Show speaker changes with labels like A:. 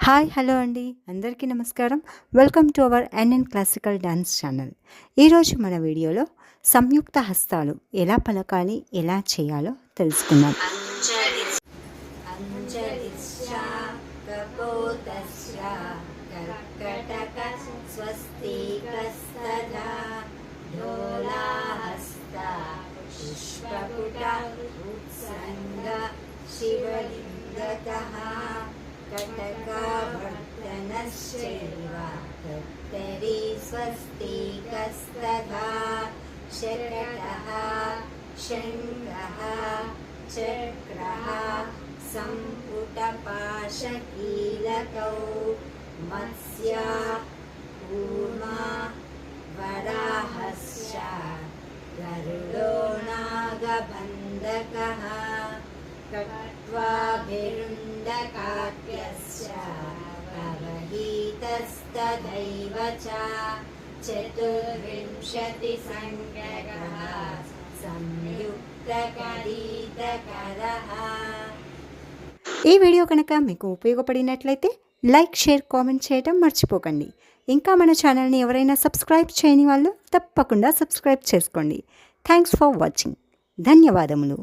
A: Hi hello అండి అందరికీ నమస్కారం. Welcome to our NN classical dance channel. ఈరోజు మన వీడియోలో సంయుక్త హస్తాలు ఎలా పలకాలి, ఎలా చేయాలో తెలుసుకుందాం.
B: कटकाभर्तनश्चैव तत्तरी स्वस्तिकस्तथा शकटः शङ्खः चक्रः सम्पुटपाशकीलकौ मत्स्या कूर्मा वराहश्च गरुडो नागबन्धकः कट्वाभिरुण्डकाट्यस्य अवहितस्तथैव च चतुर्विंशतिसङ्ख्यकः संयुक्तकरीतकरः.
A: ఈ వీడియో కనుక మీకు ఉపయోగపడినట్లయితే లైక్, షేర్, కామెంట్ చేయడం మర్చిపోకండి. ఇంకా మన ఛానల్ని ఎవరైనా సబ్స్క్రైబ్ చేయని వాళ్ళు తప్పకుండా సబ్స్క్రైబ్ చేసుకోండి. Thanks for watching. ధన్యవాదములు.